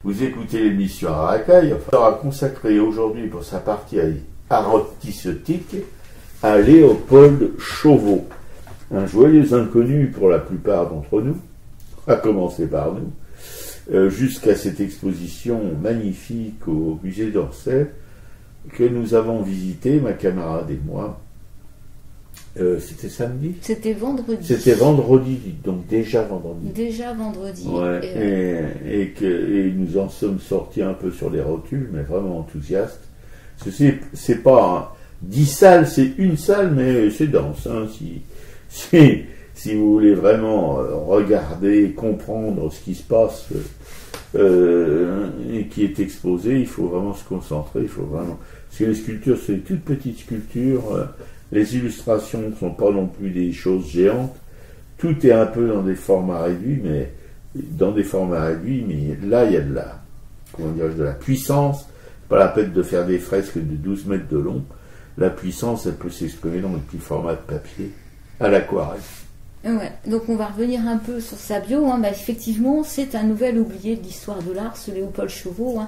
Vous écoutez l'émission Aracaille, enfin, consacrée aujourd'hui pour sa partie artistique à Léopold Chauveau, un joyeux inconnu pour la plupart d'entre nous, à commencer par nous, jusqu'à cette exposition magnifique au musée d'Orsay que nous avons visité, ma camarade et moi. C'était samedi? C'était vendredi. C'était vendredi, donc déjà vendredi. Déjà vendredi. Ouais, et nous en sommes sortis un peu sur les rotules, mais vraiment enthousiastes. Parce que c'est pas 10 salles, c'est une salle, mais c'est dense. Hein, si vous voulez vraiment regarder, comprendre ce qui se passe et qui est exposé, il faut vraiment se concentrer. Il faut vraiment. Parce que les sculptures, c'est des toutes petites sculptures. Les illustrations ne sont pas non plus des choses géantes. Tout est un peu dans des formats réduits, mais là, il y a de la puissance. Pas la peine de faire des fresques de 12 mètres de long. La puissance, elle peut s'exprimer dans des petits formats de papier, à l'aquarelle. Ouais, donc on va revenir un peu sur sa bio. Effectivement, c'est un nouvel oublié de l'histoire de l'art, ce Léopold Chauveau,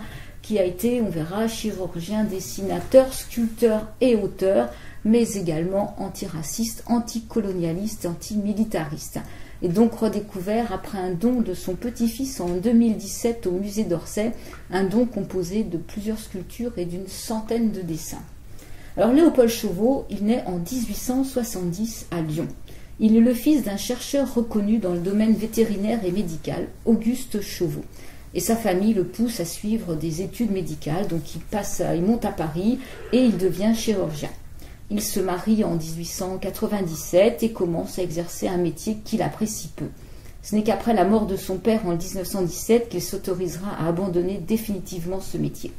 qui a été, on verra, chirurgien, dessinateur, sculpteur et auteur, mais également antiraciste, anticolonialiste, antimilitariste. Et donc redécouvert après un don de son petit-fils en 2017 au musée d'Orsay, un don composé de plusieurs sculptures et d'une centaine de dessins. Alors Léopold Chauveau, il naît en 1870 à Lyon. Il est le fils d'un chercheur reconnu dans le domaine vétérinaire et médical, Auguste Chauveau. Et sa famille le pousse à suivre des études médicales, donc il monte à Paris et il devient chirurgien. Il se marie en 1897 et commence à exercer un métier qu'il apprécie peu. Ce n'est qu'après la mort de son père en 1917 qu'il s'autorisera à abandonner définitivement ce métier.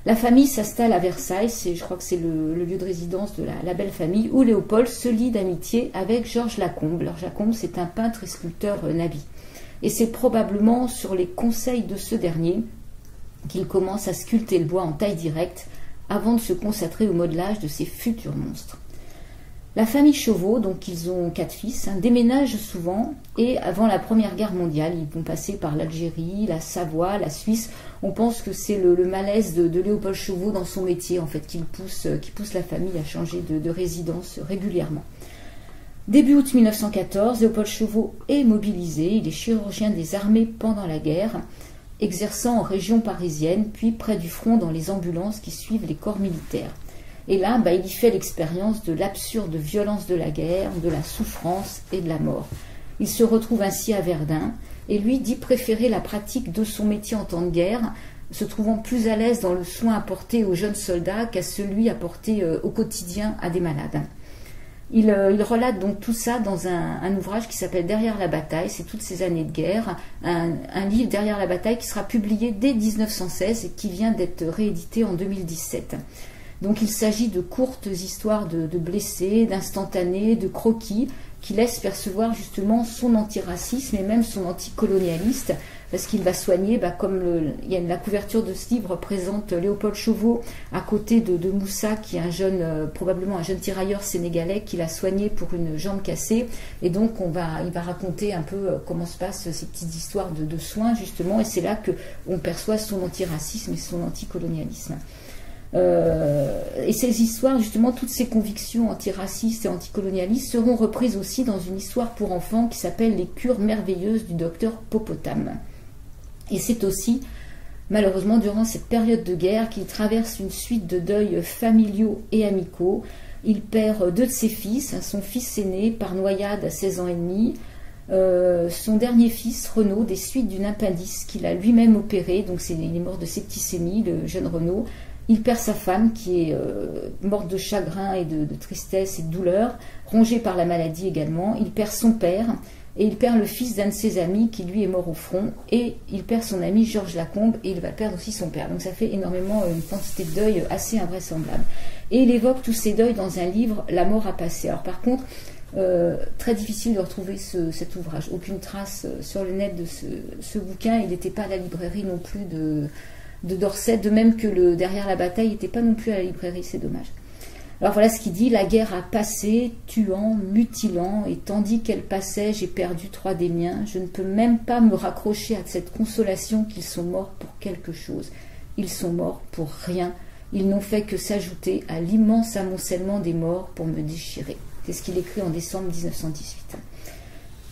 La famille s'installe à Versailles, je crois que c'est le lieu de résidence de la belle famille, où Léopold se lie d'amitié avec Georges Lacombe. Alors Lacombe, c'est un peintre et sculpteur nabi. Et c'est probablement sur les conseils de ce dernier qu'il commence à sculpter le bois en taille directe, avant de se consacrer au modelage de ses futurs monstres. La famille Chauveau, donc ils ont 4 fils, déménage souvent et avant la Première Guerre mondiale, ils vont passer par l'Algérie, la Savoie, la Suisse. On pense que c'est le malaise de Léopold Chauveau dans son métier en fait qui pousse la famille à changer de résidence régulièrement. Début août 1914, Léopold Chauveau est mobilisé, il est chirurgien des armées pendant la guerre, exerçant en région parisienne, puis près du front dans les ambulances qui suivent les corps militaires. Et là, il y fait l'expérience de l'absurde violence de la guerre, de la souffrance et de la mort. Il se retrouve ainsi à Verdun, et lui dit préférer la pratique de son métier en temps de guerre, se trouvant plus à l'aise dans le soin apporté aux jeunes soldats qu'à celui apporté au quotidien à des malades. Il relate donc tout ça dans un ouvrage qui s'appelle Derrière la bataille, c'est toutes ces années de guerre, un livre Derrière la bataille qui sera publié dès 1916 et qui vient d'être réédité en 2017. Donc il s'agit de courtes histoires de blessés, d'instantanés, de croquis qui laissent percevoir justement son antiracisme et même son anticolonialiste, parce qu'il va soigner, comme la couverture de ce livre présente Léopold Chauveau à côté de Moussa, qui est probablement un jeune tirailleur sénégalais qu'il a soigné pour une jambe cassée. Et donc il va raconter un peu comment se passent ces petites histoires de soins justement, et c'est là qu'on perçoit son antiracisme et son anticolonialisme. Et ces histoires, justement, toutes ces convictions antiracistes et anticolonialistes seront reprises aussi dans une histoire pour enfants qui s'appelle Les cures merveilleuses du docteur Popotam. Et c'est aussi, malheureusement, durant cette période de guerre qu'il traverse une suite de deuils familiaux et amicaux. Il perd 2 de ses fils, son fils aîné par noyade à 16 ans et demi, son dernier fils, Renaud, des suites d'une appendice qu'il a lui-même opéré, donc il est mort de septicémie, le jeune Renaud. Il perd sa femme qui est morte de chagrin et de tristesse et de douleur, rongée par la maladie également. Il perd son père et il perd le fils d'un de ses amis qui lui est mort au front, et il perd son ami Georges Lacombe et il va perdre aussi son père. Donc ça fait énormément une quantité de deuil assez invraisemblable. Et il évoque tous ces deuils dans un livre, La mort à passer. Alors par contre, très difficile de retrouver cet ouvrage. Aucune trace sur le net de ce bouquin. Il n'était pas à la librairie non plus de d'Orsay, de même que Derrière la bataille n'était pas non plus à la librairie, c'est dommage. Alors voilà ce qu'il dit: la guerre a passé, tuant, mutilant, et tandis qu'elle passait, j'ai perdu 3 des miens. Je ne peux même pas me raccrocher à cette consolation qu'ils sont morts pour quelque chose. Ils sont morts pour rien. Ils n'ont fait que s'ajouter à l'immense amoncellement des morts pour me déchirer. C'est ce qu'il écrit en décembre 1918.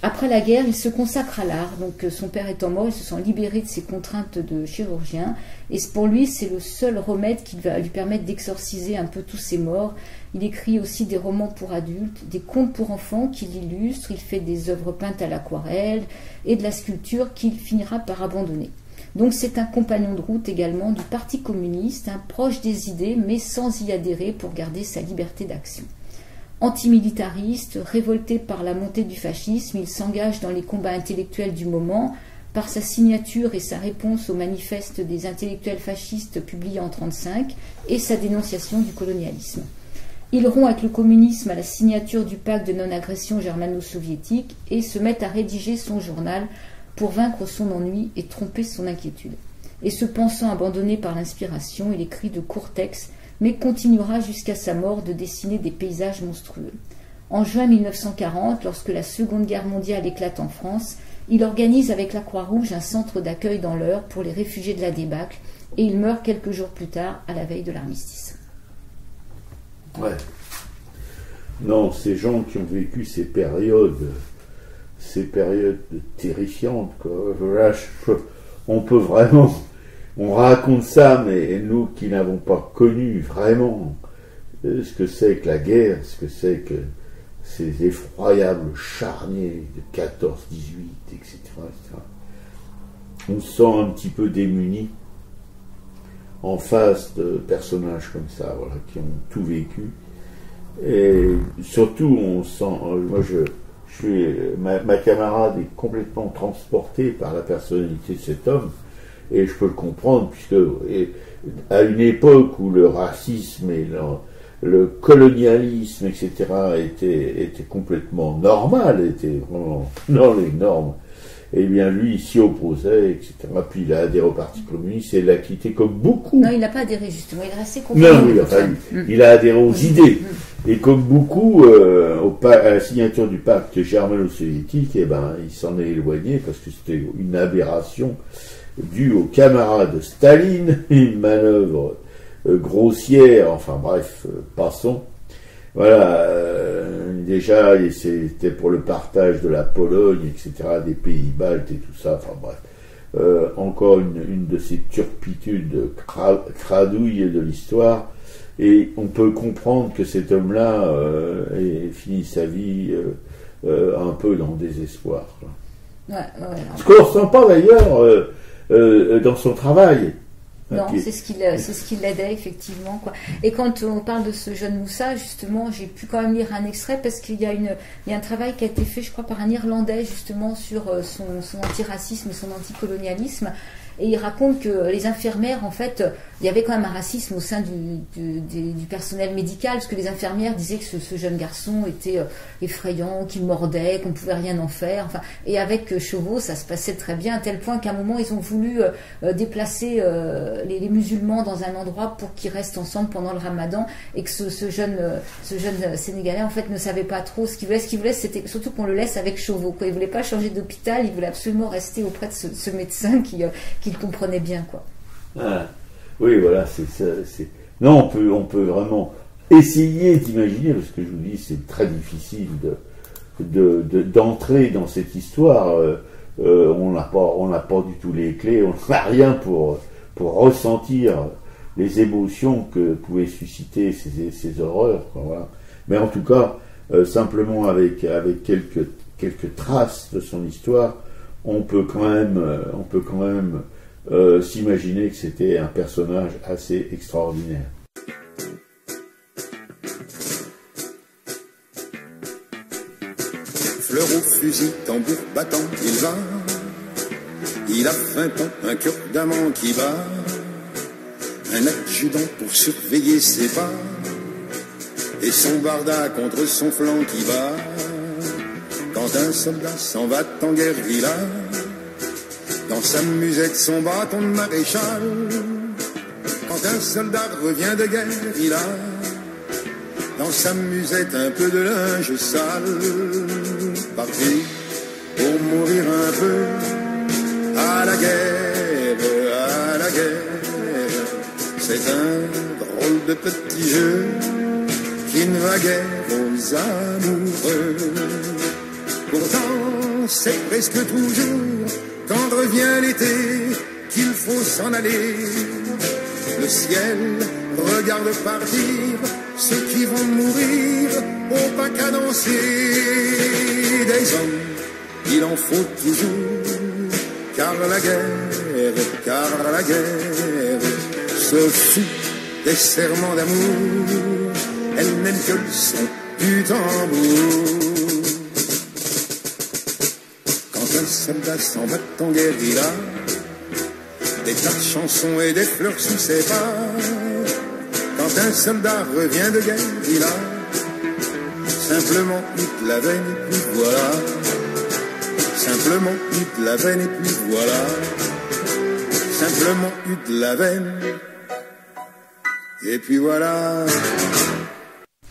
Après la guerre, il se consacre à l'art. Donc son père étant mort, il se sent libéré de ses contraintes de chirurgien. Et pour lui, c'est le seul remède qui va lui permettre d'exorciser un peu tous ses morts. Il écrit aussi des romans pour adultes, des contes pour enfants qu'il illustre. Il fait des œuvres peintes à l'aquarelle et de la sculpture qu'il finira par abandonner. Donc c'est un compagnon de route également du Parti communiste, un proche des idées, mais sans y adhérer pour garder sa liberté d'action. Antimilitariste, révolté par la montée du fascisme, il s'engage dans les combats intellectuels du moment par sa signature et sa réponse au manifeste des intellectuels fascistes publié en 1935 et sa dénonciation du colonialisme. Il rompt avec le communisme à la signature du pacte de non-agression germano-soviétique et se met à rédiger son journal pour vaincre son ennui et tromper son inquiétude. Et se pensant abandonné par l'inspiration, il écrit de courts textes, mais continuera jusqu'à sa mort de dessiner des paysages monstrueux. En juin 1940, lorsque la Seconde Guerre mondiale éclate en France, il organise avec la Croix-Rouge un centre d'accueil dans l'Eure pour les réfugiés de la débâcle, et il meurt quelques jours plus tard, à la veille de l'armistice. Ouais. Non, ces gens qui ont vécu ces périodes terrifiantes, quoi. On peut vraiment... On raconte ça, mais nous qui n'avons pas connu vraiment ce que c'est que la guerre, ce que c'est que ces effroyables charniers de 14-18, etc., etc., on se sent un petit peu démuni en face de personnages comme ça, voilà, qui ont tout vécu. Et surtout, on sent... Moi, ma camarade est complètement transportée par la personnalité de cet homme. Et je peux le comprendre, puisque à une époque où le racisme et le colonialisme, etc., étaient complètement normal, étaient vraiment dans les normes, eh bien lui, il s'y opposait, etc. Puis il a adhéré au Parti communiste et il l'a quitté comme beaucoup. Non, il n'a pas adhéré, justement, il est resté complètement... Non, oui, enfin, il a adhéré aux idées. Et comme beaucoup, à la signature du pacte germano-soviétique, eh ben, il s'en est éloigné parce que c'était une aberration dû aux camarades de Staline, une manœuvre grossière, enfin bref, passons. Voilà, déjà, c'était pour le partage de la Pologne, etc., des pays baltes et tout ça, enfin bref. Encore une de ces turpitudes cradouilles de l'histoire, et on peut comprendre que cet homme-là ait fini sa vie un peu dans le désespoir. Ouais. Ce qu'on ne ressent pas d'ailleurs dans son travail. Non, c'est ce qui l'aidait effectivement, quoi. Et quand on parle de ce jeune Moussa, justement, j'ai pu quand même lire un extrait parce qu'il y a un travail qui a été fait, je crois, par un Irlandais justement sur son antiracisme et son anticolonialisme. Et il raconte que les infirmières, en fait, il y avait quand même un racisme au sein du personnel médical, parce que les infirmières disaient que ce jeune garçon était effrayant, qu'il mordait, qu'on ne pouvait rien en faire. Enfin, et avec Chauveau, ça se passait très bien, à tel point qu'à un moment, ils ont voulu déplacer les musulmans dans un endroit pour qu'ils restent ensemble pendant le ramadan, et que ce jeune Sénégalais, en fait, ne savait pas trop ce qu'il voulait. Ce qu'il voulait, c'était surtout qu'on le laisse avec Chauveau, quoi. Il ne voulait pas changer d'hôpital, il voulait absolument rester auprès de ce médecin qu'il comprenait bien, quoi. Ah, oui, voilà, c'est ça. Non, on peut vraiment essayer d'imaginer, parce que je vous dis, c'est très difficile d'entrer dans cette histoire. On n'a pas du tout les clés, on n'a rien pour ressentir les émotions que pouvaient susciter ces horreurs, quoi, voilà. Mais en tout cas, simplement avec quelques traces de son histoire, on peut quand même s'imaginer que c'était un personnage assez extraordinaire. Fleur au fusil, tambour battant, il va. Il a 20 ans, un cœur d'amant qui bat. Un adjudant pour surveiller ses pas. Et son barda contre son flanc qui bat. Quand un soldat s'en va en guérilla, dans sa musette son bâton de maréchal. Quand un soldat revient de guerre, il a dans sa musette un peu de linge sale, parti pour mourir un peu à la guerre, à la guerre. C'est un drôle de petit jeu qui ne va guère aux amoureux. Pourtant, c'est presque toujours quand revient l'été qu'il faut s'en aller. Le ciel regarde partir ceux qui vont mourir au pas cadencé. Des hommes, il en faut toujours, car la guerre se fout des serments d'amour, elle n'aime que le son du tambour. Quand un soldat s'en va en guérilla, des tas de chansons et des fleurs sous ses pas. Quand un soldat revient de guerre, il a simplement eu de la veine et puis voilà. Simplement eu de la veine et puis voilà. Simplement eu de la veine et puis voilà.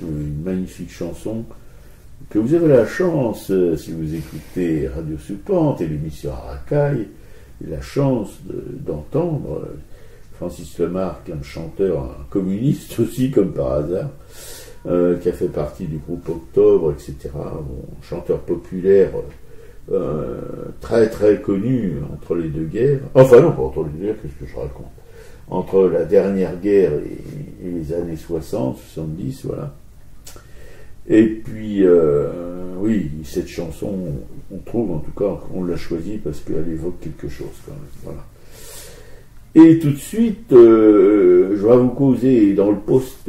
Une magnifique chanson que vous avez la chance, si vous écoutez Radio Sous-Pente et l'émission Aracaille, la chance d'entendre Francis Lemarque, un chanteur, un communiste aussi, comme par hasard, qui a fait partie du groupe Octobre, etc. Bon, chanteur populaire très très connu entre les deux guerres. Enfin non, pas entre les deux guerres, qu'est-ce que je raconte? Entre la dernière guerre et les années 60, 70, voilà. Et puis, oui, cette chanson, on trouve en tout cas, on l'a choisie parce qu'elle évoque quelque chose quand même, voilà. Et tout de suite, je vais vous causer dans le poste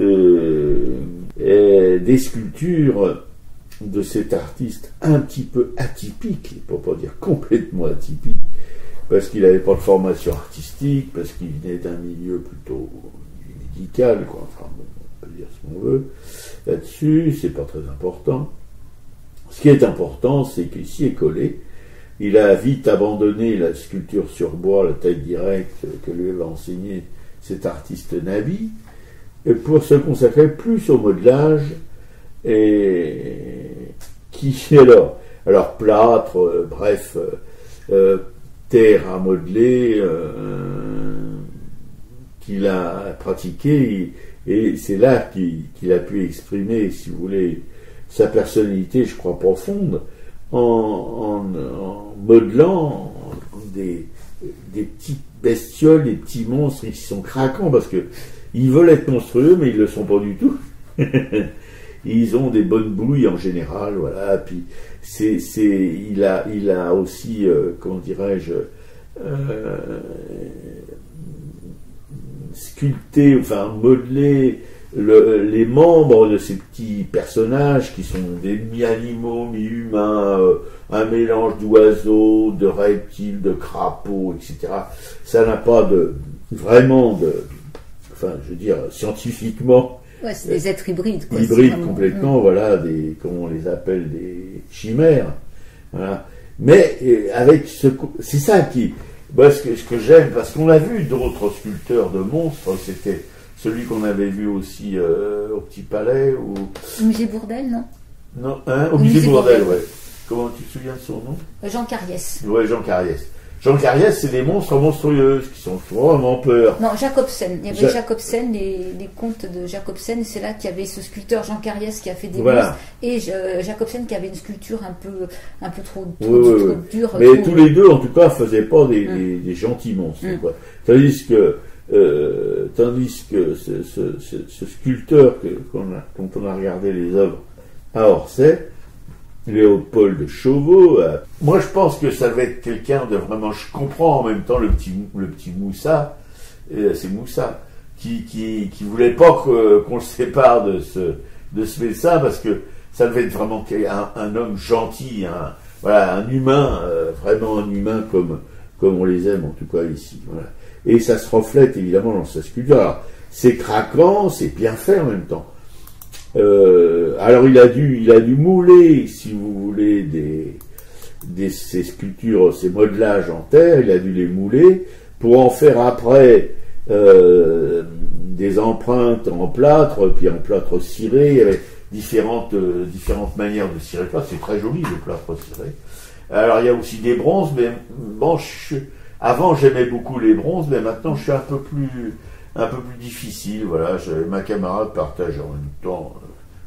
des sculptures de cet artiste un petit peu atypique, pour pas dire complètement atypique, parce qu'il n'avait pas de formation artistique, parce qu'il venait d'un milieu plutôt médical, quoi. Enfin, bon, on peut dire ce qu'on veut. Là-dessus, c'est pas très important. Ce qui est important, c'est qu'ici est collé. Il a vite abandonné la sculpture sur bois, la taille directe que lui avait enseigné cet artiste Nabi, pour se consacrer plus au modelage, et qui alors plâtre, bref, terre à modeler, qu'il a pratiqué, et c'est là qu'il a pu exprimer, si vous voulez, sa personnalité, je crois, profonde, en modelant des petites bestioles, des petits monstres qui sont craquants, parce que ils veulent être monstrueux, mais ils ne le sont pas du tout. Ils ont des bonnes bouilles en général, voilà. Puis il a aussi, comment dirais-je, sculpté, enfin modelé les membres de ces petits personnages qui sont des mi-animaux, mi-humains, un mélange d'oiseaux, de reptiles, de crapauds, etc. Ça n'a pas enfin, je veux dire, scientifiquement. Ouais, c'est des êtres hybrides, quoi. Hybrides vraiment... complètement, voilà, comment on les appelle, des chimères. Voilà. Mais avec c'est ça qui, moi, ce que j'aime, parce qu'on a vu d'autres sculpteurs de monstres, c'était celui qu'on avait vu aussi au Petit Palais ou au musée Bourdelle, non? Non, hein, au musée Bourdelle, ouais. Comment tu te souviens de son nom? Jean Cariès. Ouais, Jean Cariès. Jean Cariès, c'est des monstres monstrueux qui sont vraiment peur. Non, Jacobsen. Il y avait Jacobsen, les contes de Jacobsen, c'est là qu'il y avait ce sculpteur Jean Cariès qui a fait des monstres, et Jacobsen qui avait une sculpture un peu trop dure. Mais tous les deux, en tout cas, faisaient pas des gentils monstres. Quoi. Tandis que ce sculpteur, quand on a regardé les œuvres à Orsay, Léopold Chauveau, moi je pense que ça devait être quelqu'un de vraiment, je comprends en même temps le petit Moussa, c'est Moussa, qui voulait pas qu'on le sépare de ce médecin, parce que ça devait être vraiment un homme gentil, un humain, vraiment un humain comme on les aime en tout cas ici. Voilà. Et ça se reflète évidemment dans sa sculpture. Alors, c'est craquant, c'est bien fait en même temps. Alors il a dû mouler, si vous voulez, ces sculptures, ces modelages en terre, il a dû les mouler pour en faire après des empreintes en plâtre, puis en plâtre ciré, il y avait différentes manières de cirer le plâtre, c'est très joli le plâtre ciré. Alors il y a aussi des bronzes, mais bon, avant j'aimais beaucoup les bronzes, mais maintenant je suis un peu plus difficile, voilà, ma camarade partage en même temps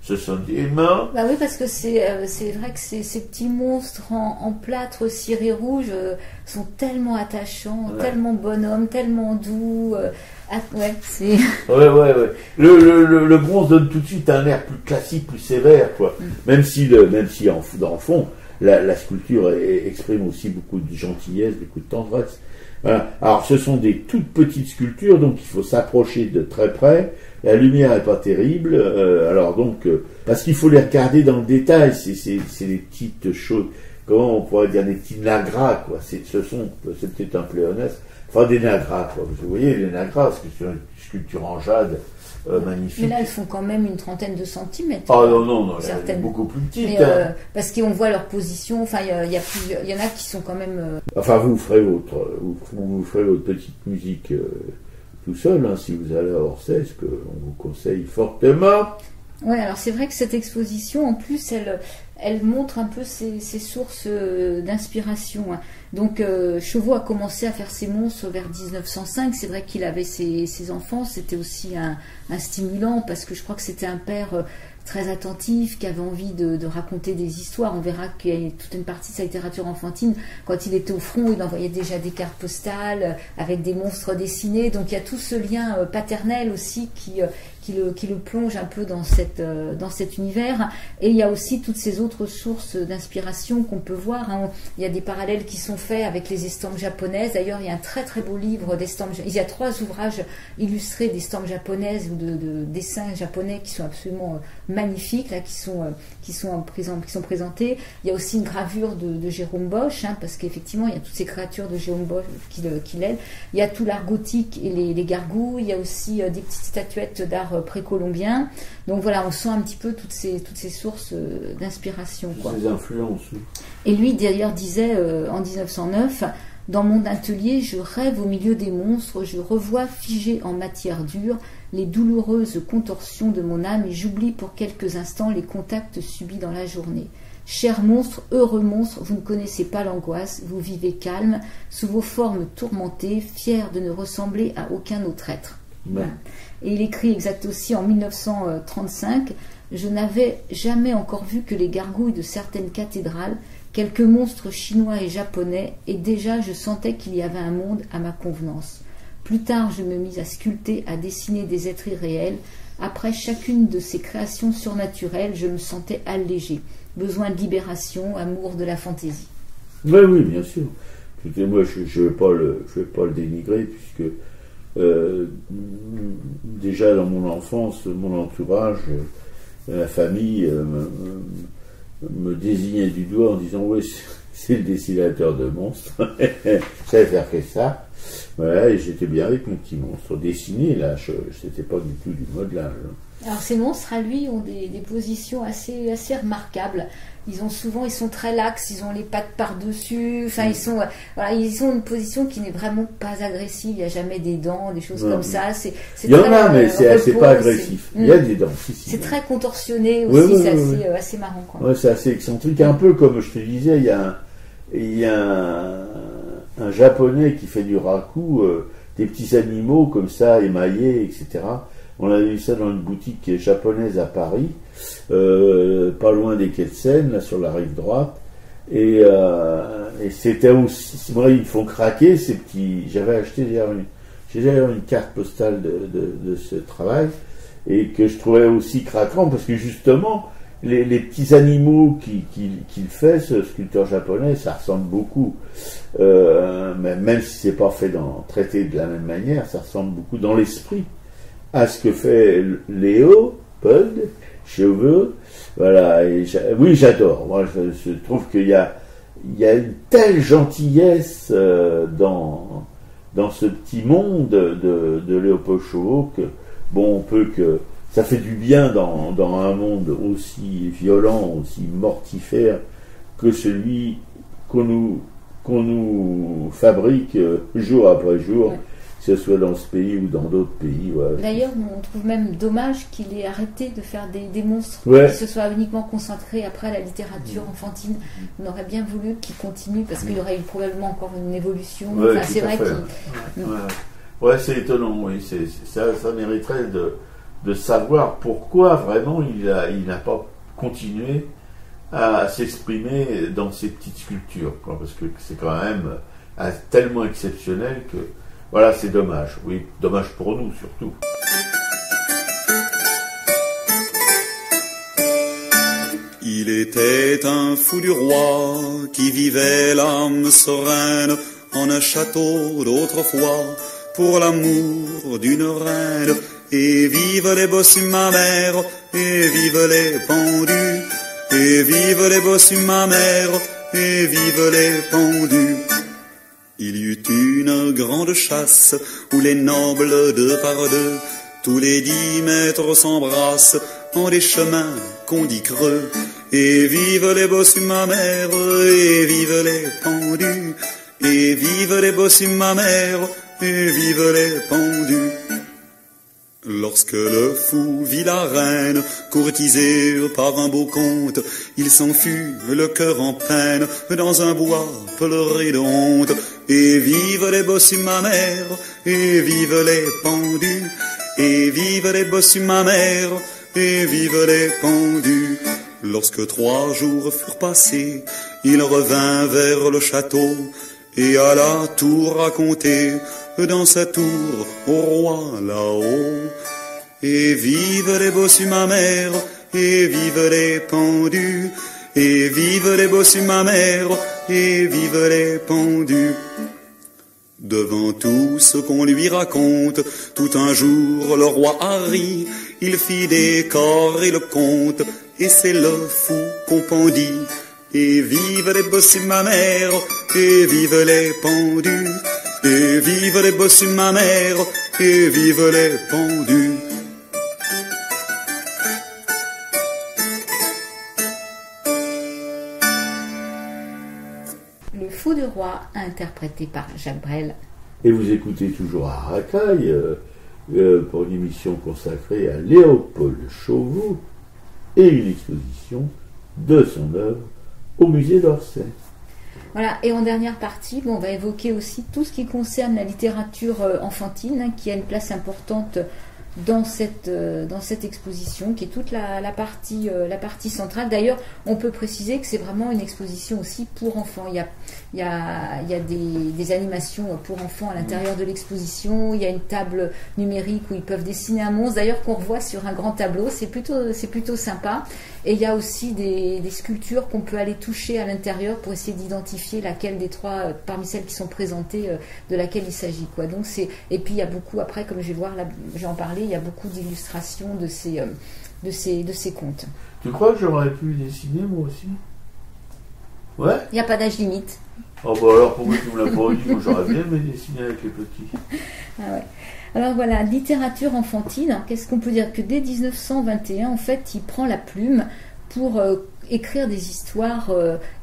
ce sont des mains. Bah oui, parce que c'est vrai que ces petits monstres en plâtre ciré rouge sont tellement attachants, tellement bonhommes, tellement doux. Ouais, c'est. Ouais. Le bronze donne tout de suite un air plus classique, plus sévère, quoi. Même si dans le fond, la sculpture exprime aussi beaucoup de gentillesse, beaucoup de tendresse. Voilà. Alors, ce sont des toutes petites sculptures, donc il faut s'approcher de très près. La lumière est pas terrible, parce qu'il faut les regarder dans le détail. C'est des petites choses, comment on pourrait dire, des petits nagras, quoi. C'est peut-être un pléonasme, enfin des nagras, quoi. Vous voyez les nagras, parce que c'est une sculpture en jade magnifique. Mais là, elles font quand même une trentaine de centimètres. Ah non, elles sont beaucoup plus petites. Mais, parce qu'on voit leur position. Enfin, il y en a qui sont quand même. Enfin, vous ferez votre petite musique. Tout seul, hein, si vous allez à Orsay, ce qu'on vous conseille fortement. Oui, alors c'est vrai que cette exposition, en plus, elle montre un peu ses sources d'inspiration. Hein. Donc, Chauveau a commencé à faire ses monstres vers 1905. C'est vrai qu'il avait ses enfants. C'était aussi un stimulant, parce que je crois que c'était un père très attentif, qui avait envie de raconter des histoires. On verra qu'il y a toute une partie de sa littérature enfantine. Quand il était au front, il envoyait déjà des cartes postales avec des monstres dessinés. Donc il y a tout ce lien paternel aussi qui le plonge un peu dans cet univers. Et il y a aussi toutes ces autres sources d'inspiration qu'on peut voir. Hein. Il y a des parallèles qui sont faits avec les estampes japonaises. D'ailleurs, il y a un très très beau livre d'estampes. Il y a 3 ouvrages illustrés d'estampes japonaises ou de dessins japonais qui sont absolument magnifiques, là, qui sont présentés. Il y a aussi une gravure de Jérôme Bosch, hein, parce qu'effectivement, il y a toutes ces créatures de Jérôme Bosch qui l'aident. Il y a tout l'art gothique et les gargouilles. Il y a aussi des petites statuettes d'art précolombien. Donc voilà, on sent un petit peu toutes ces sources d'inspiration. Ces influences. Oui. Et lui, d'ailleurs, disait en 1909, « Dans mon atelier, je rêve au milieu des monstres, je revois figés en matière dure les douloureuses contorsions de mon âme et j'oublie pour quelques instants les contacts subis dans la journée. Chers monstres, heureux monstres, vous ne connaissez pas l'angoisse, vous vivez calme, sous vos formes tourmentées, fiers de ne ressembler à aucun autre être. » Voilà. Et il écrit exact aussi en 1935, « Je n'avais jamais encore vu que les gargouilles de certaines cathédrales, quelques monstres chinois et japonais, et déjà je sentais qu'il y avait un monde à ma convenance. Plus tard, je me mis à sculpter, à dessiner des êtres irréels. Après chacune de ces créations surnaturelles, je me sentais allégé. Besoin de libération, amour de la fantaisie. » Oui, bien sûr. Écoutez, moi, je ne vais pas le dénigrer, puisque déjà dans mon enfance, mon entourage, la famille me désignait du doigt en disant « Oui, c'est le dessinateur de monstres. » Je savais faire que ça. Voilà, et j'étais bien avec mon petit monstre dessiné, là, c'était pas du tout du modelage. Alors ces monstres, à lui, ont des positions assez remarquables. Ils sont très laxes, ils ont les pattes par-dessus, enfin ils ont une position qui n'est vraiment pas agressive, il n'y a jamais des dents, des choses comme ça. Il y en a, mais c'est pas agressif. Il y a des dents. C'est très contorsionné aussi, c'est assez marrant. Ouais, c'est assez excentrique, un peu comme je te disais, il y a un japonais qui fait du raku, des petits animaux comme ça, émaillés, etc. On avait vu ça dans une boutique japonaise à Paris, pas loin des quais de Seine, là sur la rive droite. Et c'était aussi, moi, ils me font craquer ces petits. J'avais acheté d'ailleurs une carte postale de ce travail et que je trouvais aussi craquant parce que justement les petits animaux qu'il fait, ce sculpteur japonais, ça ressemble beaucoup, même si c'est pas traité de la même manière, ça ressemble beaucoup dans l'esprit à ce que fait Léopold Chauveau. Voilà, oui, j'adore. Moi, je trouve qu'il y a une telle gentillesse dans ce petit monde de Léopold Chauveau que, bon, ça fait du bien dans un monde aussi violent, aussi mortifère que celui qu'on nous fabrique jour après jour. que ce soit dans ce pays ou dans d'autres pays. Voilà. D'ailleurs, on trouve même dommage qu'il ait arrêté de faire des monstres, Ouais. qui se soit uniquement concentré après à la littérature enfantine. On aurait bien voulu qu'il continue, parce qu'il y aurait eu probablement encore une évolution. Ouais, Enfin, tout c'est à vrai fait. qu'il... Ouais, c'est étonnant, oui. Ça mériterait de savoir pourquoi vraiment il n'a pas continué à s'exprimer dans ces petites sculptures, quoi, parce que c'est quand même tellement exceptionnel que voilà, c'est dommage. Oui, dommage pour nous surtout. Il était un fou du roi qui vivait l'âme sereine en un château d'autrefois pour l'amour d'une reine. Et vive les bossus ma mère, et vive les pendus, et vive les bossus ma mère, et vive les pendus. Il y eut une grande chasse où les nobles deux par deux, tous les 10 mètres s'embrassent en des chemins qu'on dit creux. Et vive les bossus ma mère, et vive les pendus, et vive les bossus ma mère, et vive les pendus. Lorsque le fou vit la reine courtisée par un beau conte, il s'en fut le cœur en peine dans un bois pleuré de honte. Et vive les bossus ma mère, et vive les pendus, et vive les bossus ma mère, et vive les pendus. Lorsque 3 jours furent passés, il revint vers le château et alla tout raconter dans sa tour au roi là-haut. Et vive les bossus ma mère, et vive les pendus, et vive les bossus ma mère, et vive les pendus. Devant tout ce qu'on lui raconte, tout un jour le roi a ri, il fit décorer le conte, et c'est le fou qu'on pendit. Et vive les bossus ma mère, et vive les pendus, et vive les bossus ma mère, et vive les pendus. Le fou du roi, interprété par Jacques Brel. Et vous écoutez toujours à Racaille pour une émission consacrée à Léopold Chauveau et une exposition de son œuvre au musée d'Orsay. Voilà, et en dernière partie, on va évoquer aussi tout ce qui concerne la littérature enfantine, hein, qui a une place importante dans cette exposition, qui est toute la partie centrale. D'ailleurs, on peut préciser que c'est vraiment une exposition aussi pour enfants. Il y a des animations pour enfants à l'intérieur de l'exposition. Il y a une table numérique où ils peuvent dessiner un monstre, d'ailleurs qu'on revoit sur un grand tableau. C'est plutôt sympa. Et il y a aussi des sculptures qu'on peut aller toucher à l'intérieur pour essayer d'identifier laquelle des 3, parmi celles qui sont présentées, de laquelle il s'agit, quoi. Donc et puis il y a beaucoup, après, comme je vais voir, là, je vais en parler, il y a beaucoup d'illustrations de ces contes. Tu crois que j'aurais pu dessiner moi aussi? Ouais. Il n'y a pas d'âge limite. Oh bah alors pourquoi tu me l'as pas dit? Moi j'aurais bien aimé dessiner avec les petits. Ah ouais. Alors voilà, littérature enfantine. Alors, qu'est-ce qu'on peut dire? Que dès 1921, en fait, il prend la plume pour écrire des histoires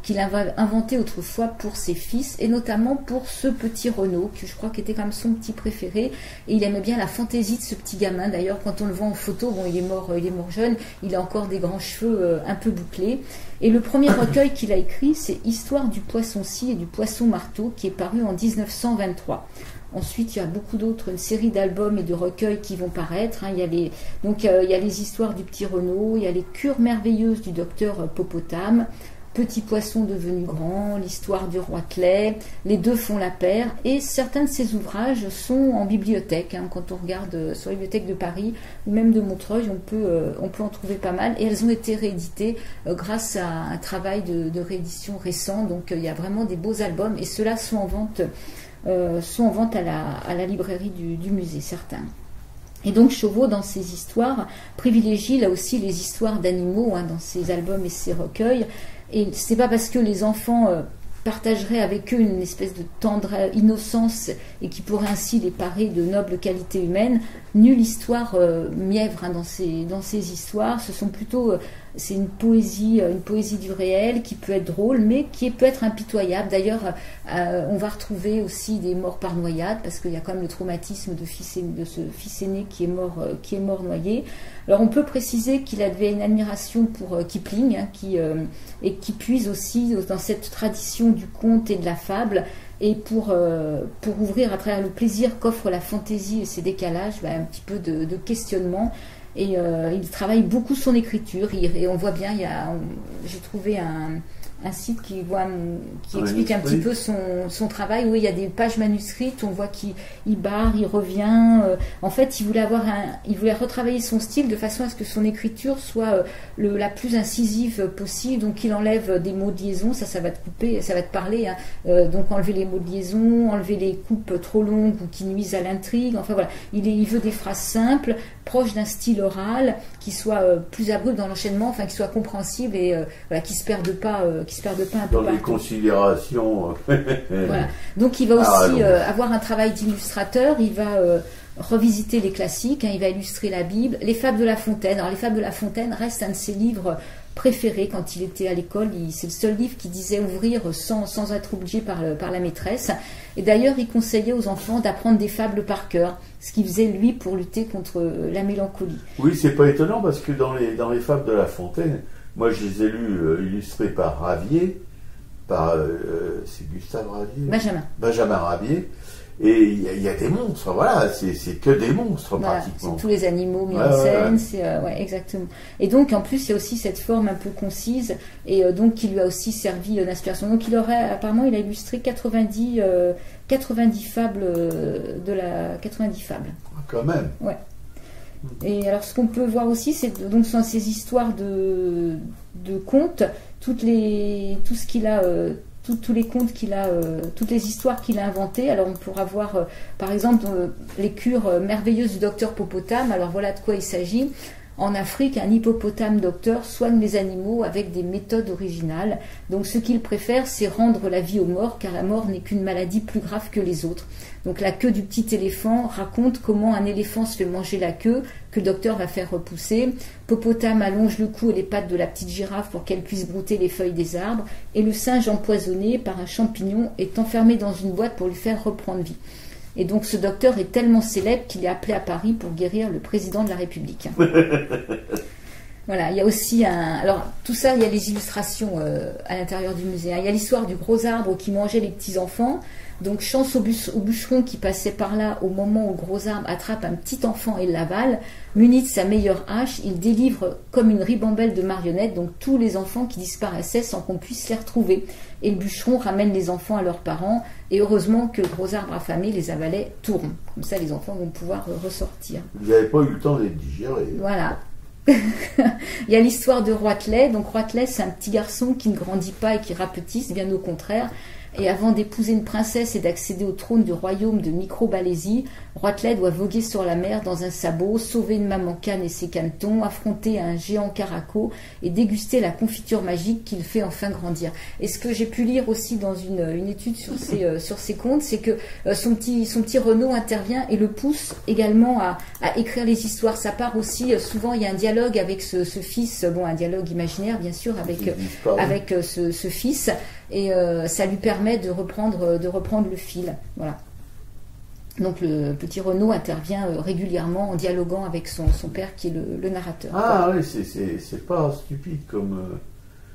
qu'il avait inventées autrefois pour ses fils, et notamment pour ce petit Renaud, que je crois qu'était quand même son petit préféré, et il aimait bien la fantaisie de ce petit gamin. D'ailleurs, quand on le voit en photo, bon, il est mort jeune, il a encore des grands cheveux un peu bouclés. Et le premier recueil qu'il a écrit, c'est Histoire du poisson-scie et du poisson-marteau, qui est paru en 1923. Ensuite, il y a beaucoup d'autres, une série d'albums et de recueils qui vont paraître. Hein. Il y a les histoires du petit Renaud, il y a les cures merveilleuses du docteur Popotame, Petit poisson devenu grand, l'histoire du roi Clay, Les deux font la paire, et certains de ces ouvrages sont en bibliothèque. Hein. Quand on regarde sur les bibliothèques de Paris ou même de Montreuil, on peut en trouver pas mal, et elles ont été rééditées grâce à un travail de réédition récent. Donc il y a vraiment des beaux albums, et ceux-là sont en vente à la librairie du musée, certains. Et donc Chauveau, dans ses histoires, privilégie là aussi les histoires d'animaux, hein, dans ses albums et ses recueils. Et c'est pas parce que les enfants partageraient avec eux une espèce de tendre innocence et qui pourrait ainsi les parer de nobles qualités humaines. Nulle histoire mièvre, hein, dans ces histoires. Ce sont plutôt c'est une poésie du réel qui peut être drôle, mais qui peut être impitoyable. D'ailleurs, on va retrouver aussi des morts par noyade, parce qu'il y a quand même le traumatisme de ce fils aîné qui est mort noyé. Alors on peut préciser qu'il avait une admiration pour Kipling, hein, et qui puise aussi dans cette tradition du conte et de la fable, et pour ouvrir à travers le plaisir qu'offre la fantaisie et ses décalages, un petit peu de questionnement. Et il travaille beaucoup son écriture, et on voit bien, j'ai trouvé un site qui explique un petit peu son travail, où il y a des pages manuscrites, on voit qu'il barre, il revient. En fait, il voulait retravailler son style de façon à ce que son écriture soit la plus incisive possible. Donc il enlève des mots de liaison, ça va te couper, ça va te parler. Hein. Donc enlever les mots de liaison, enlever les coupes trop longues ou qui nuisent à l'intrigue. Enfin voilà, il veut des phrases simples, proches d'un style oral, qui soit plus abrupt dans l'enchaînement, enfin qui soit compréhensible et qui se perde pas un peu dans les considérations. Voilà. Donc il va aussi avoir un travail d'illustrateur, il va revisiter les classiques, hein, il va illustrer la Bible, les Fables de La Fontaine. Alors les Fables de La Fontaine restent un de ses livres préférés quand il était à l'école. C'est le seul livre qui disait ouvrir sans être obligé par la maîtresse. Et d'ailleurs, il conseillait aux enfants d'apprendre des fables par cœur, ce qu'il faisait lui pour lutter contre la mélancolie. Oui, c'est pas étonnant parce que dans les Fables de La Fontaine, moi je les ai lus illustrés par Ravier, c'est Gustave Ravier, Benjamin Ravier. Et il y a des monstres, voilà, c'est que des monstres pratiquement. C'est tous les animaux mis en scène, exactement. Et donc en plus il y a aussi cette forme un peu concise, et donc qui lui a aussi servi d'inspiration. Donc apparemment il a illustré 90 fables 90 fables. Ah, quand même. Ouais. Et alors ce qu'on peut voir aussi, c'est donc sont ces histoires de contes, tous les contes qu'il a, toutes les histoires qu'il a inventées. Alors on pourra voir par exemple les cures merveilleuses du docteur Popotam. Alors voilà de quoi il s'agit. En Afrique, un hippopotame docteur soigne les animaux avec des méthodes originales. Donc ce qu'il préfère, c'est rendre la vie aux morts, car la mort n'est qu'une maladie plus grave que les autres. Donc la queue du petit éléphant raconte comment un éléphant se fait manger la queue, que le docteur va faire repousser. Popotam allonge le cou et les pattes de la petite girafe pour qu'elle puisse brouter les feuilles des arbres. Et le singe empoisonné par un champignon est enfermé dans une boîte pour lui faire reprendre vie. Et donc ce docteur est tellement célèbre qu'il est appelé à Paris pour guérir le président de la République. Voilà, il y a aussi alors tout ça, il y a les illustrations à l'intérieur du musée. Il y a l'histoire du gros arbre qui mangeait les petits enfants. Donc chance au bûcheron qui passait par là au moment où le gros arbre attrape un petit enfant et l'avale. Muni de sa meilleure hache, il délivre comme une ribambelle de marionnettes donc tous les enfants qui disparaissaient sans qu'on puisse les retrouver. Et le bûcheron ramène les enfants à leurs parents, et heureusement que le gros arbre affamé les avalait tout rond. Comme ça les enfants vont pouvoir ressortir. Vous n'avez pas eu le temps de les digérer. Voilà. Il y a l'histoire de Roitelet. Donc Roitelet, c'est un petit garçon qui ne grandit pas et qui rapetisse, bien au contraire. Et avant d'épouser une princesse et d'accéder au trône du royaume de Micro-Balésie, Roitelet doit voguer sur la mer dans un sabot, sauver une maman canne et ses canetons, affronter un géant caraco et déguster la confiture magique qu'il fait enfin grandir. Et ce que j'ai pu lire aussi dans une étude sur ces contes, c'est que son petit Renaud intervient et le pousse également à écrire les histoires. Ça part aussi, souvent il y a un dialogue avec ce fils, un dialogue imaginaire bien sûr avec ce fils, et ça lui permet de reprendre le fil. Voilà. Donc le petit Renaud intervient régulièrement en dialoguant avec son père qui est le narrateur. Ah oui, c'est pas stupide comme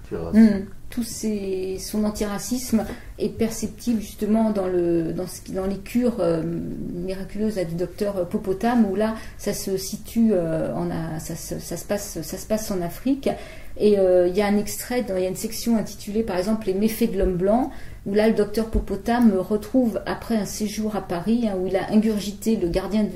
antiracisme. Son antiracisme est perceptible justement dans les cures miraculeuses du docteur Popotam, où là ça se situe ça se passe en Afrique. Et il y a un extrait, il y a une section intitulée par exemple Les méfaits de l'homme blanc, où là le docteur Popotam retrouve après un séjour à Paris, où il a ingurgité le gardien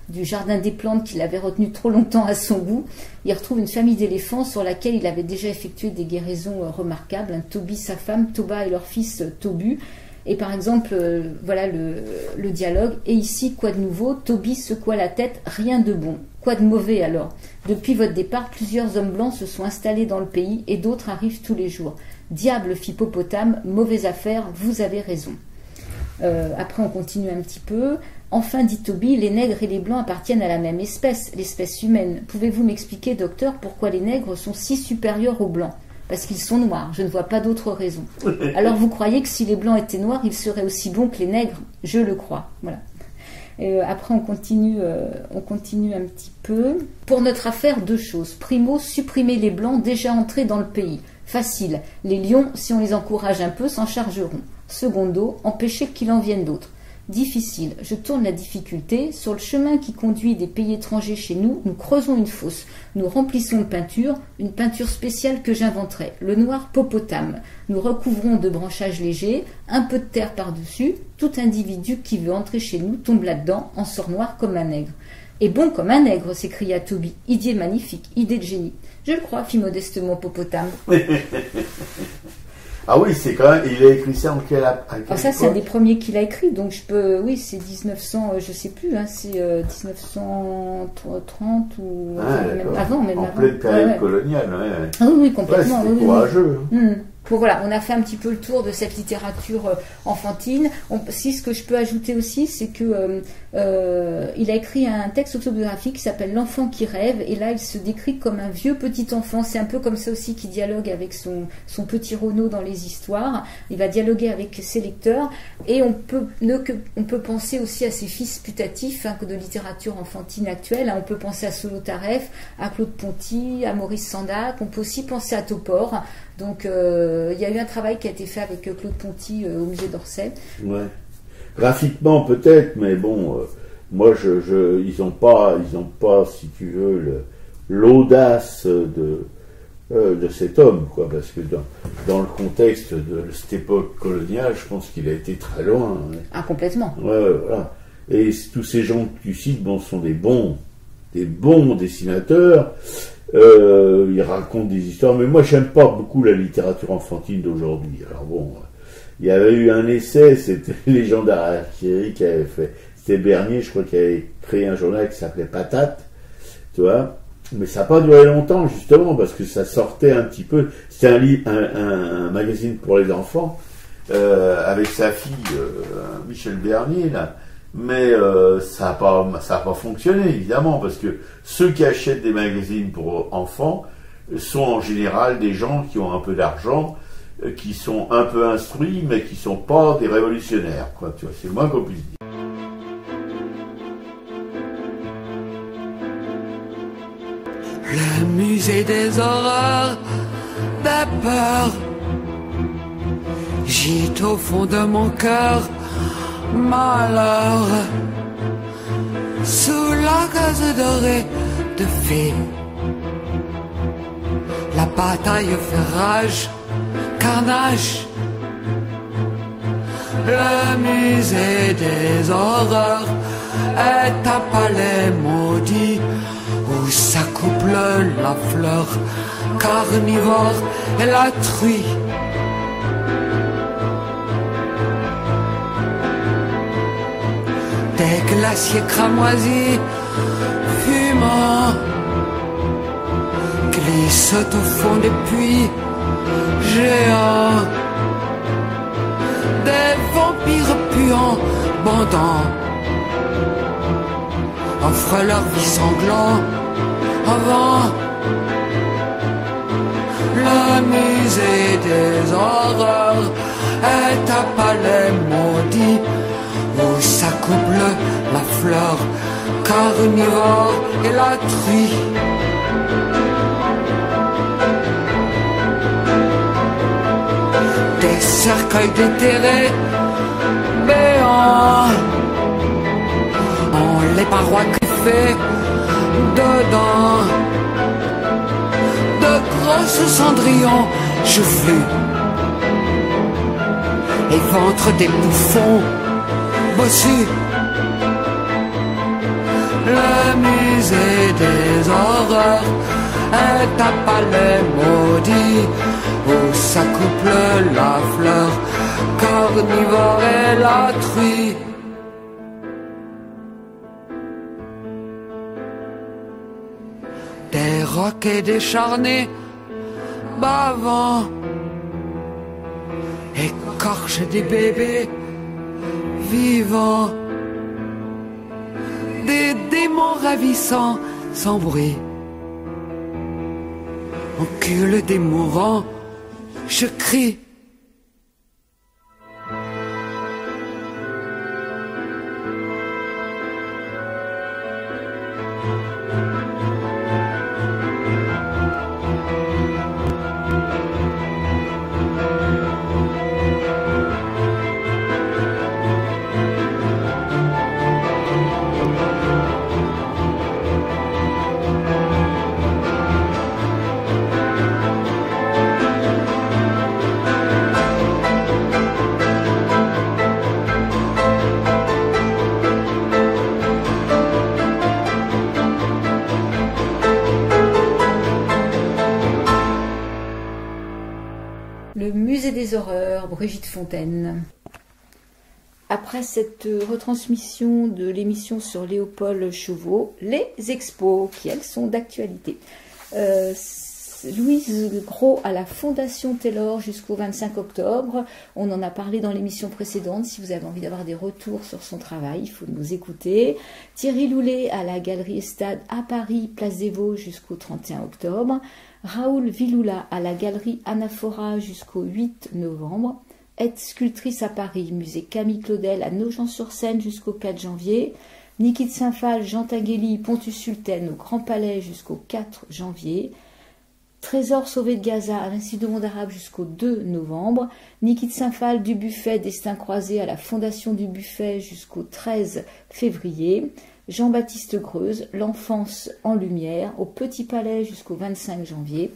du jardin des plantes qu'il avait retenu trop longtemps à son goût. Il retrouve une famille d'éléphants sur laquelle il avait déjà effectué des guérisons remarquables, Toby, sa femme, Toba et leur fils Tobu. Et par exemple, voilà le dialogue. Et ici, quoi de nouveau? Toby secoua la tête, rien de bon. Quoi de mauvais alors? Depuis votre départ, plusieurs hommes blancs se sont installés dans le pays et d'autres arrivent tous les jours. Diable, fit Popotam, mauvaise affaire, vous avez raison. Après, on continue un petit peu. Enfin, dit Toby, les nègres et les blancs appartiennent à la même espèce, l'espèce humaine. Pouvez-vous m'expliquer, docteur, pourquoi les nègres sont si supérieurs aux blancs? Parce qu'ils sont noirs, je ne vois pas d'autre raison. Alors vous croyez que si les blancs étaient noirs, ils seraient aussi bons que les nègres? Je le crois. Voilà. Après, on continue un petit peu. Pour notre affaire, 2 choses. Primo, supprimer les blancs déjà entrés dans le pays. Facile. Les lions, si on les encourage un peu, s'en chargeront. Secondo, empêcher qu'il en vienne d'autres. Difficile. Je tourne la difficulté. Sur le chemin qui conduit des pays étrangers chez nous, nous creusons une fosse. Nous remplissons de peinture, une peinture spéciale que j'inventerai, le noir popotame. Nous recouvrons de branchages légers, un peu de terre par-dessus. Tout individu qui veut entrer chez nous tombe là-dedans, en sort noir comme un nègre. Et bon comme un nègre, s'écria Toby. Idée magnifique, idée de génie. Je le crois, fit modestement Popotame. Ah oui, c'est quand même. Il a écrit ça en quelle Alors ça, c'est un des premiers qu'il a écrit, donc je peux. Oui, c'est 1900, je sais plus, hein, c'est 1930 ou même avant, même en avant. pleine période coloniale. Ouais. Ah oui, complètement. Ouais, c'était courageux. Oui. Bon, voilà, on a fait un petit peu le tour de cette littérature enfantine. Si ce que je peux ajouter aussi, c'est que il a écrit un texte autobiographique qui s'appelle L'enfant qui rêve, et là il se décrit comme un vieux petit enfant. C'est un peu comme ça aussi qu'il dialogue avec son petit Renaud dans les histoires. Il va dialoguer avec ses lecteurs, et on peut penser aussi à ses fils putatifs de littérature enfantine actuelle. On peut penser à Solo Taref, à Claude Ponty, à Maurice Sandac. On peut aussi penser à Topor. Donc il y a eu un travail qui a été fait avec Claude Ponty au musée d'Orsay. Ouais. Graphiquement peut-être, mais bon, moi ils ont pas, si tu veux, l'audace de cet homme, quoi, parce que dans le contexte de cette époque coloniale, je pense qu'il a été très loin. Hein. Ah, complètement. Ouais, voilà. Et tous ces gens que tu cites, sont des bons dessinateurs. Ils racontent des histoires, mais moi j'aime pas beaucoup la littérature enfantine d'aujourd'hui. Alors bon, il y avait eu un essai, c'était les gens d'Arachiri qui avaient fait, c'était Bernier, je crois, qui avait créé un journal qui s'appelait Patate, tu vois, mais ça n'a pas duré longtemps justement parce que ça sortait un petit peu. C'était un magazine pour les enfants avec sa fille Michel Bernier là. Mais ça n'a pas fonctionné, évidemment, parce que ceux qui achètent des magazines pour enfants sont en général des gens qui ont un peu d'argent, qui sont un peu instruits, mais qui ne sont pas des révolutionnaires, quoi. Tu vois, c'est le moins qu'on puisse dire. Le musée des horreurs, des peurs, gîte au fond de mon cœur. Malheur, sous la gaze dorée de fées, la bataille fait rage, carnage. Le musée des horreurs est un palais maudit où s'accouple la fleur carnivore et la truie. Des glaciers cramoisis, fumants, glissent au fond des puits géants. Des vampires puants, bandants, offrent leur vie sanglante avant. Le musée des horreurs est un palais maudit où s'accouple la fleur carnivore et la truie. Des cercueils déterrés, béants, ont les parois griffées dedans. De grosses cendrillons joufflus et ventre des bouffons bossus. Le musée des horreurs est un palais maudit où s'accouple la fleur carnivore et la truie. Des rocs et des charnets bavants écorchent des bébés vivants. des démons ravissants sans bruit. Encule des mourants, je crie. Le musée des horreurs, Brigitte Fontaine. Après cette retransmission de l'émission sur Léopold Chauveau, les expos, qui elles sont d'actualité. Louise Gros à la Fondation Taylor jusqu'au 25 octobre. On en a parlé dans l'émission précédente. Si vous avez envie d'avoir des retours sur son travail, il faut nous écouter. Thierry Loulet à la Galerie Estade à Paris, Place des Vosges jusqu'au 31 octobre. Raoul Villoula à la Galerie Anaphora jusqu'au 8 novembre. Aide sculptrice à Paris, musée Camille Claudel à Nogent-sur-Seine jusqu'au 4 janvier. Niki de Saint-Phal, Jean Tinguely, Pontus-Sultan au Grand Palais jusqu'au 4 janvier. Trésor sauvé de Gaza à l'Institut du monde arabe jusqu'au 2 novembre. Niki de Saint-Phal du Buffet, Destin croisé à la Fondation du Buffet jusqu'au 13 février. Jean-Baptiste Greuze, L'enfance en lumière au Petit Palais jusqu'au 25 janvier.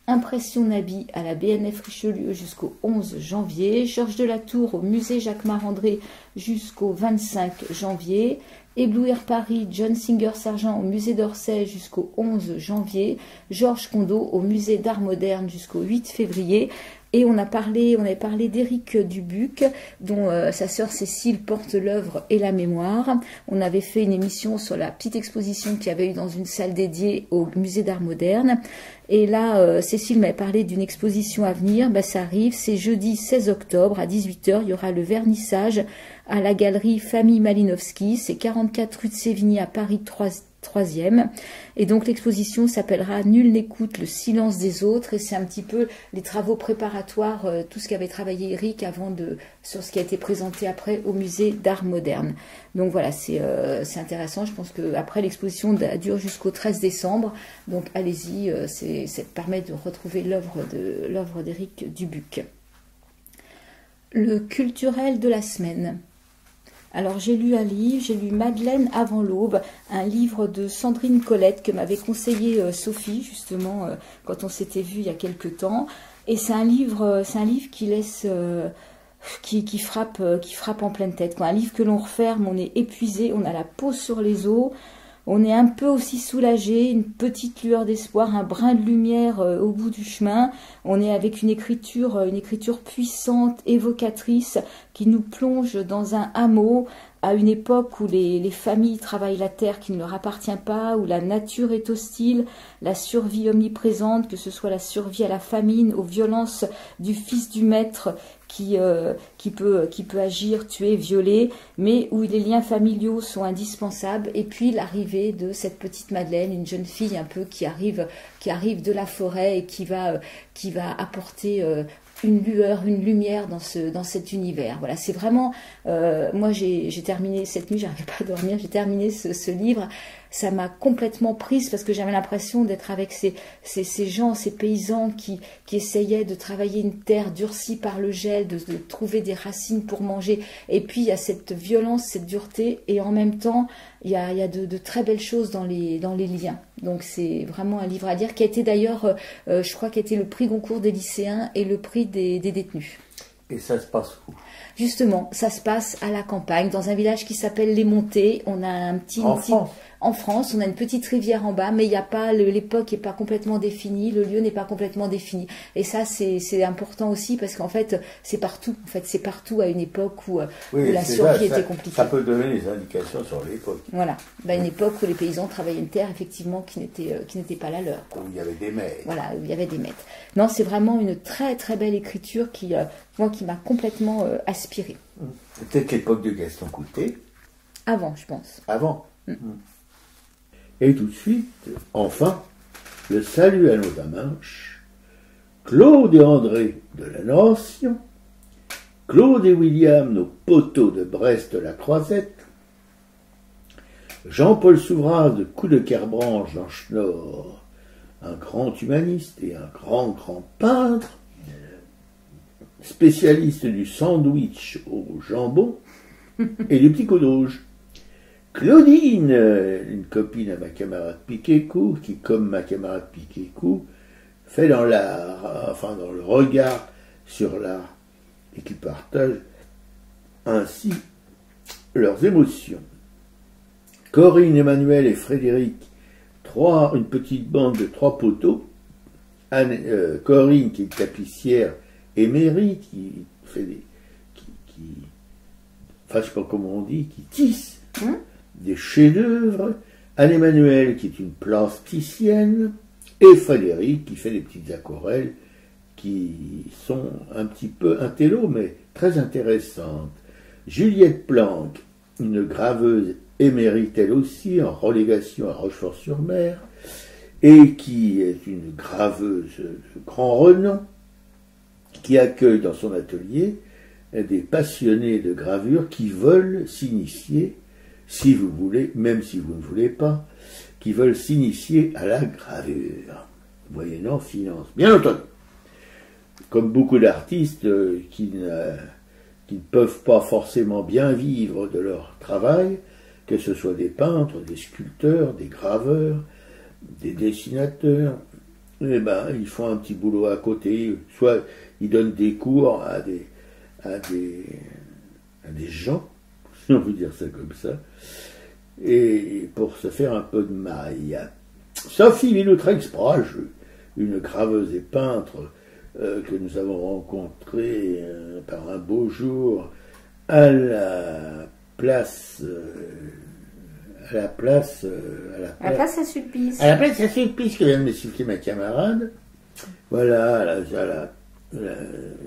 Impression Nabi à la BNF Richelieu jusqu'au 11 janvier. Georges Delatour au musée Jacques Marandré jusqu'au 25 janvier. Éblouir Paris, John Singer Sargent au musée d'Orsay jusqu'au 11 janvier. Georges Condo au musée d'art moderne jusqu'au 8 février. Et on avait parlé d'Éric Dubuc, dont sa sœur Cécile porte l'œuvre et la mémoire. On avait fait une émission sur la petite exposition qu'il y avait eu dans une salle dédiée au musée d'art moderne. Et là, Cécile m'avait parlé d'une exposition à venir. Ça arrive, c'est jeudi 16 octobre à 18 h. Il y aura le vernissage à la galerie Famille Malinowski. C'est 44 rue de Sévigné à Paris 3e. Et donc l'exposition s'appellera Nul n'écoute le silence des autres, et c'est un petit peu les travaux préparatoires, tout ce qu'avait travaillé Eric sur ce qui a été présenté après au musée d'art moderne. Donc voilà, c'est intéressant. Je pense que après l'exposition dure jusqu'au 13 décembre, donc allez-y, ça permet de retrouver l'œuvre d'Éric Dubuc. Le culturel de la semaine. Alors j'ai lu un livre, j'ai lu Madeleine avant l'aube, un livre de Sandrine Colette que m'avait conseillé Sophie justement quand on s'était vu il y a quelque temps. Et c'est un livre qui laisse, qui frappe en pleine tête, quoi. Un livre que l'on referme, on est épuisé, on a la peau sur les os. On est un peu aussi soulagé, une petite lueur d'espoir, un brin de lumière au bout du chemin. On est avec une écriture puissante, évocatrice, qui nous plonge dans un hameau, à une époque où les familles travaillent la terre qui ne leur appartient pas, où la nature est hostile, la survie omniprésente, que ce soit la survie à la famine, aux violences du fils du maître qui peut agir, tuer, violer, mais où les liens familiaux sont indispensables. Et puis l'arrivée de cette petite Madeleine, une jeune fille un peu qui arrive de la forêt et qui va apporter une lueur, une lumière dans cet univers. Voilà, c'est vraiment... moi, j'ai terminé cette nuit, j'arrivais pas à dormir, j'ai terminé ce livre. Ça m'a complètement prise parce que j'avais l'impression d'être avec ces gens, ces paysans qui essayaient de travailler une terre durcie par le gel, de trouver des racines pour manger. Et puis, il y a cette violence, cette dureté. Et en même temps, il y a de très belles choses dans les liens. Donc, c'est vraiment un livre à lire qui a été d'ailleurs, je crois, qui a été le prix Goncourt des lycéens et le prix des détenus. Et ça se passe où? Justement, ça se passe à la campagne, dans un village qui s'appelle Les Montées. On a un petit... En France, on a une petite rivière en bas, mais il n'y a pas, l'époque n'est pas complètement définie, le lieu n'est pas complètement défini. Et ça, c'est important aussi parce qu'en fait, c'est partout. En fait, c'est partout à une époque où la survie était compliquée. Ça peut donner des indications sur l'époque. Voilà, une époque où les paysans travaillaient une terre effectivement qui n'était pas la leur, quoi. Où il y avait des maîtres. Voilà, où il y avait des maîtres. Non, c'est vraiment une très très belle écriture qui m'a complètement aspirée. Peut-être l'époque de Gaston Coutet. Avant, je pense. Avant. Et tout de suite, enfin, le salut à nos amanches, Claude et André de la Nation, Claude et William, nos poteaux de Brest-la-Croisette, Jean-Paul Souvras de Coup de Kerbranche dans Schnorr, un grand humaniste et un grand peintre, spécialiste du sandwich au jambon et du petit caudrouge. Claudine, une copine à ma camarade Piquécou, qui, comme ma camarade Piquécou, fait dans l'art, enfin dans le regard sur l'art, et qui partagent ainsi leurs émotions. Corinne, Emmanuel et Frédéric, une petite bande de 3 poteaux. Corinne, qui est tapissière émérite, qui fait enfin je sais pas comment on dit, qui tisse des chefs-d'œuvre. Anne-Emmanuel, qui est une plasticienne, et Frédéric, qui fait des petites aquarelles qui sont un petit peu intello, mais très intéressantes. Juliette Planck, une graveuse émérite elle aussi, en relégation à Rochefort-sur-Mer, et qui est une graveuse de grand renom, qui accueille dans son atelier des passionnés de gravure qui veulent s'initier, si vous voulez, même si vous ne voulez pas, qui veulent s'initier à la gravure, moyennant finance. Bien entendu, comme beaucoup d'artistes qui ne peuvent pas forcément bien vivre de leur travail, que ce soit des peintres, des sculpteurs, des graveurs, des dessinateurs, eh ben, ils font un petit boulot à côté, soit ils donnent des cours à des gens, si on veut dire ça comme ça, et pour se faire un peu de maille. Sophie Villoutre-Exprage, une graveuse et peintre que nous avons rencontrée par un beau jour à la place à Sulpice. À la place à Sulpice que vient de me siffler ma camarade. Voilà,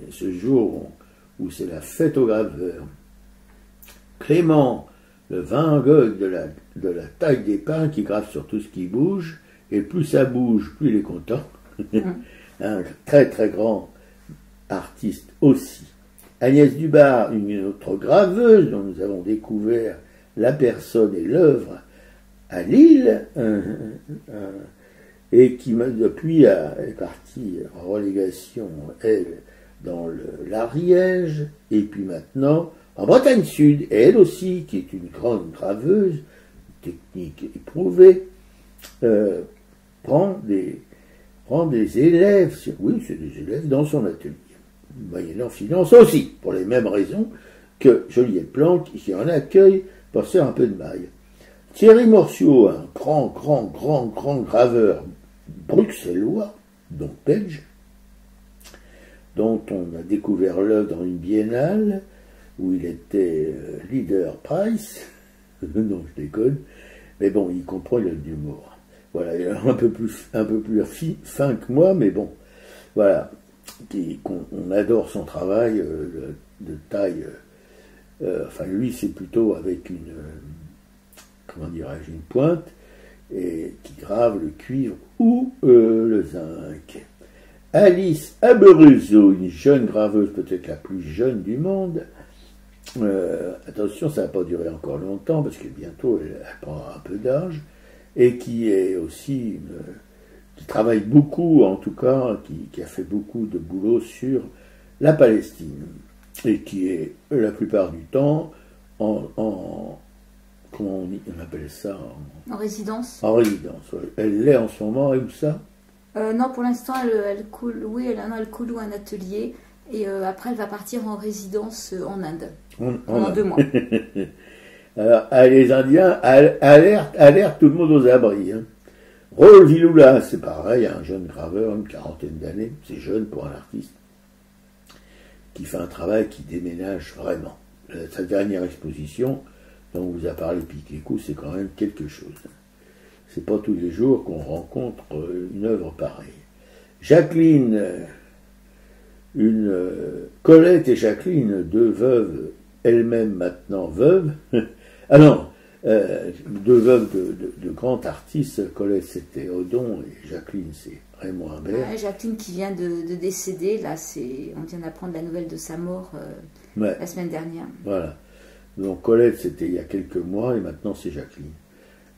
ce jour où c'est la fête aux graveurs. Clément, le Van Gogh de la taille des pins qui grave sur tout ce qui bouge, et plus ça bouge, plus il est content. Un très très grand artiste aussi. Agnès Dubar, une autre graveuse dont nous avons découvert la personne et l'œuvre à Lille, et qui depuis est partie en relégation, elle, dans l'Ariège, et puis maintenant en Bretagne Sud, et elle aussi, qui est une grande graveuse, technique éprouvée, prend des élèves, oui, c'est des élèves dans son atelier, moyennant finance aussi, pour les mêmes raisons que Juliette Planck, qui en accueille pour se faire un peu de maille. Thierry Morciot, un grand graveur bruxellois, donc belge, dont on a découvert l'œuvre dans une biennale, où il était leader price, non je déconne, mais bon, il comprend l'humour. Voilà, il est un peu plus fin que moi, mais bon, voilà, on adore son travail de taille, enfin lui c'est plutôt avec une, comment dirais-je, une pointe, et qui grave le cuivre ou le zinc. Alice Aberuso, une jeune graveuse, peut-être la plus jeune du monde. Attention, ça ne va pas durer encore longtemps, parce que bientôt elle prendra un peu d'âge, et qui est aussi, qui travaille beaucoup, en tout cas, qui a fait beaucoup de boulot sur la Palestine, et qui est la plupart du temps comment on appelle ça, en résidence. En résidence, ouais. Elle l'est en ce moment, et où ça? Non, pour l'instant, elle coule un atelier, et après elle va partir en résidence en Inde, pendant 2 mois. Alors, les Indiens, alerte tout le monde aux abris. Hein. Raoul Viloula, c'est pareil, un jeune graveur, une 40aine d'années, c'est jeune pour un artiste, qui fait un travail qui déménage vraiment. Sa dernière exposition, dont vous a parlé Piquécou, c'est quand même quelque chose. C'est pas tous les jours qu'on rencontre une œuvre pareille. Jacqueline, Colette et Jacqueline, 2 veuves, elles-mêmes maintenant veuves. Ah non, deux veuves de grands artistes. Colette, c'était Odon, et Jacqueline, c'est Raymond Imbert. Ouais, Jacqueline qui vient de décéder, là, on vient d'apprendre la nouvelle de sa mort la semaine dernière. Voilà. Donc Colette, c'était il y a quelques mois, et maintenant c'est Jacqueline.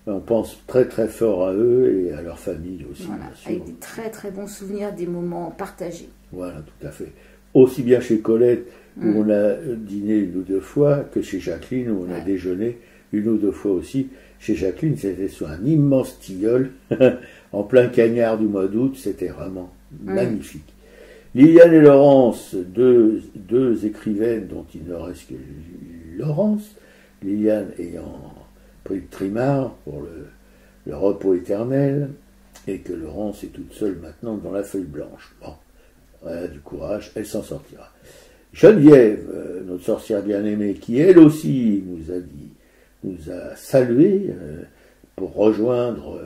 On pense très très fort à eux et à leur famille aussi. Voilà, avec des très très bons souvenirs, des moments partagés. Voilà, tout à fait. Aussi bien chez Colette, où on a dîné une ou deux fois, que chez Jacqueline, où on a déjeuné une ou deux fois aussi. Chez Jacqueline, c'était sur un immense tilleul, en plein cagnard du mois d'août, c'était vraiment magnifique. Liliane et Laurence, deux écrivaines dont il ne reste que Laurence, Liliane ayant pris le trimar pour le repos éternel, et que Laurence est toute seule maintenant dans la feuille blanche. Bon, elle a du courage, elle s'en sortira. Geneviève, notre sorcière bien-aimée, qui elle aussi nous a salués pour rejoindre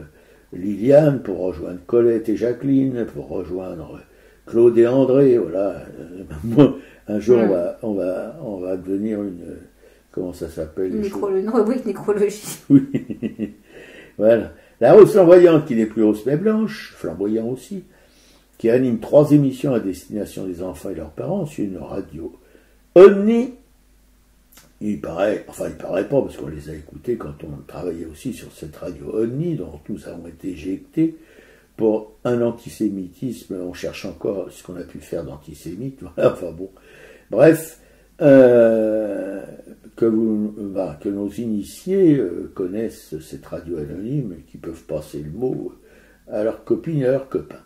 Liliane, pour rejoindre Colette et Jacqueline, pour rejoindre Claude et André, voilà. Un jour, on va devenir une... Comment ça s'appelle? Une rubrique nécrologie. Oui. Voilà. La Rose flamboyante, qui n'est plus rose mais blanche, flamboyant aussi, qui anime 3 émissions à destination des enfants et leurs parents sur une radio Omni. Il paraît pas, parce qu'on les a écoutés quand on travaillait aussi sur cette radio Omni, dont nous avons été éjectés pour un antisémitisme. On cherche encore ce qu'on a pu faire d'antisémite. Voilà, enfin bon. Bref, que nos initiés connaissent cette radio anonyme et qui peuvent passer le mot à leurs copines et à leurs copains.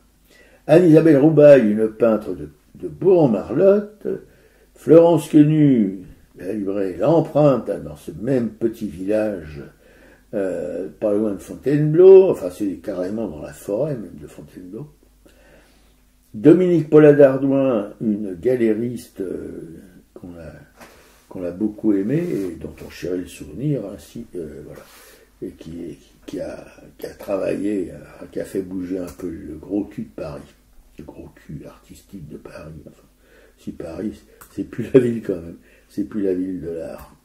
Anne-Isabelle Roubaille, une peintre de Bourg-en-Marlotte. Florence Quenu, a livré l'empreinte dans ce même petit village pas loin de Fontainebleau, enfin c'est carrément dans la forêt même de Fontainebleau. Dominique Paula d'Ardouin, une galériste qu'on a beaucoup aimée et dont on chérit le souvenir, ainsi voilà, et qui a travaillé, qui a fait bouger un peu le gros cul de Paris, le gros cul artistique de Paris. Enfin, si Paris, c'est plus la ville quand même, c'est plus la ville de l'art.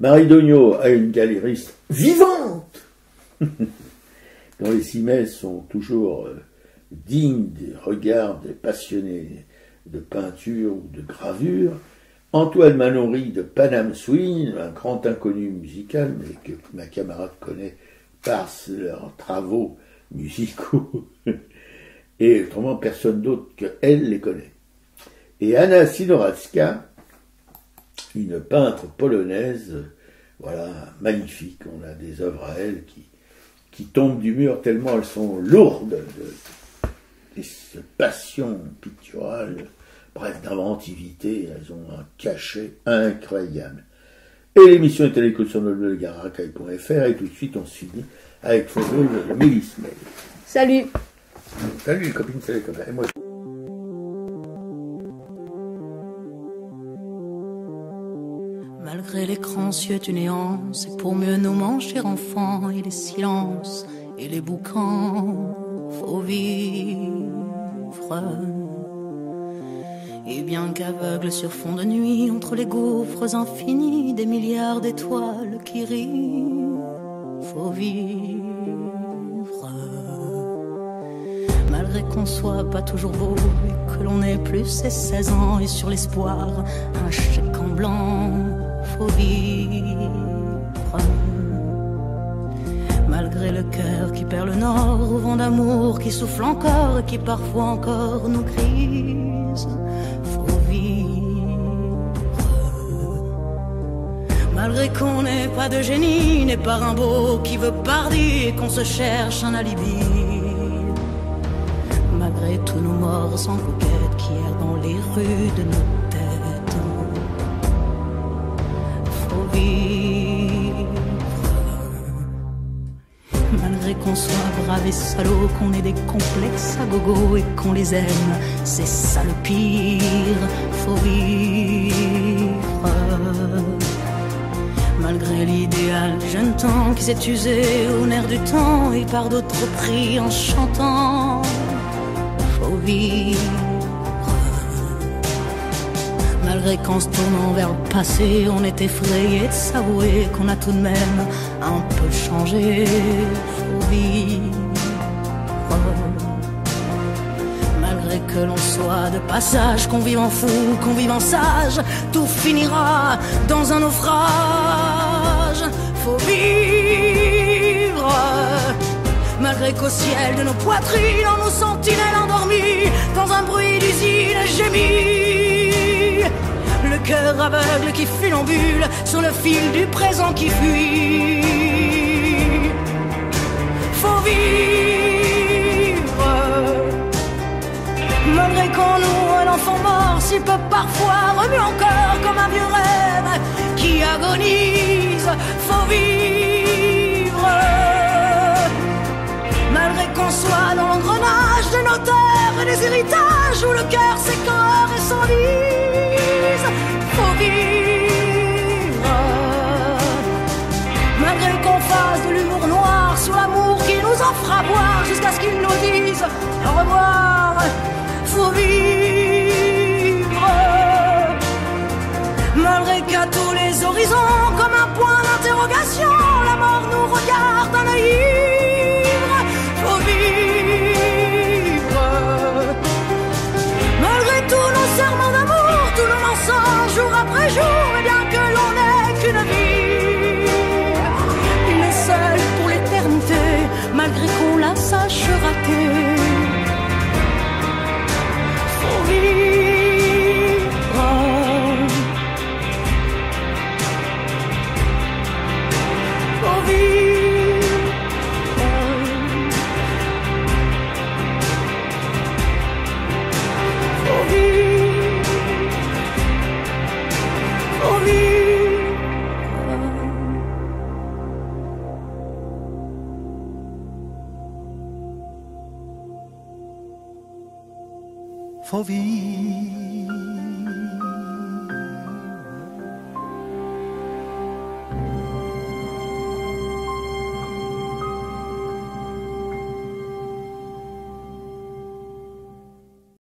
Marie Dognaud a une galériste vivante, dont les cimaises sont toujours dignes des regards des passionnés de peinture ou de gravure. Antoine Manoury de Panam Swing, un grand inconnu musical, mais que ma camarade connaît par leurs travaux musicaux, et autrement personne d'autre qu'elle les connaît. Et Anna Sinoracka, une peintre polonaise, voilà, magnifique. On a des œuvres à elle qui tombent du mur tellement elles sont lourdes de passion picturale, bref, d'inventivité. Elles ont un cachet incroyable. Et l'émission est à l'écoute sur nolblegaracay.fr et tout de suite on se finit avec Frédéric Mélisse. Salut. Salut les copines, salut les copains. Et moi, malgré l'écran cieux du néant, c'est pour mieux nous manger enfants, et les silences et les boucans, faut vivre. Et bien qu'aveugle sur fond de nuit, entre les gouffres infinis, des milliards d'étoiles qui rient, faut vivre. Malgré qu'on soit pas toujours beau, et que l'on ait plus ses 16 ans, et sur l'espoir, un chèque en blanc, faut vivre. Malgré le cœur qui perd le nord, au vent d'amour qui souffle encore, et qui parfois encore nous grise, faut vivre. Malgré qu'on n'ait pas de génie, n'est pas Rimbaud qui veut Pardi, et qu'on se cherche un alibi. Malgré tous nos morts sans coquette qui errent dans les rues de nos têtes, faut vivre. Malgré qu'on soit brave et salaud, qu'on ait des complexes à gogo et qu'on les aime, c'est ça le pire, faut vivre. Malgré l'idéal du jeune temps qui s'est usé au nerf du temps et par d'autres pris en chantant, faut vivre. Malgré qu'en se tournant vers le passé, on est effrayé de s'avouer qu'on a tout de même un peu changé. Faut vivre. Malgré que l'on soit de passage, qu'on vive en fou, qu'on vive en sage, tout finira dans un naufrage. Faut vivre. Malgré qu'au ciel de nos poitrines, on nous sentinelles endormies, dans un bruit d'usine gémit. Le cœur aveugle qui funambule sur le fil du présent qui fuit. Faut vivre. Malgré qu'en nous un enfant mort, si peu parfois remue encore comme un vieux rêve qui agonise. Faut vivre. Malgré qu'on soit dans l'engrenage de nos terres et des héritages où le cœur s'écœure et s'enlise. Faut vivre. Malgré qu'on fasse de l'humour noir sur l'amour qui nous en fera boire jusqu'à ce qu'ils nous disent au revoir. Faut vivre. Malgré qu'à tous les horizons, comme un point d'interrogation, la mort nous regarde d'un œil ivre. Faut vivre. Malgré tous nos serments d'amour, tous nos mensonges jour après jour, et bien que l'on n'ait qu'une vie, une seule pour l'éternité, malgré qu'on la sache rater. Faut vivre. Faut vivre. Faut vivre. Faut vivre. Faut vivre.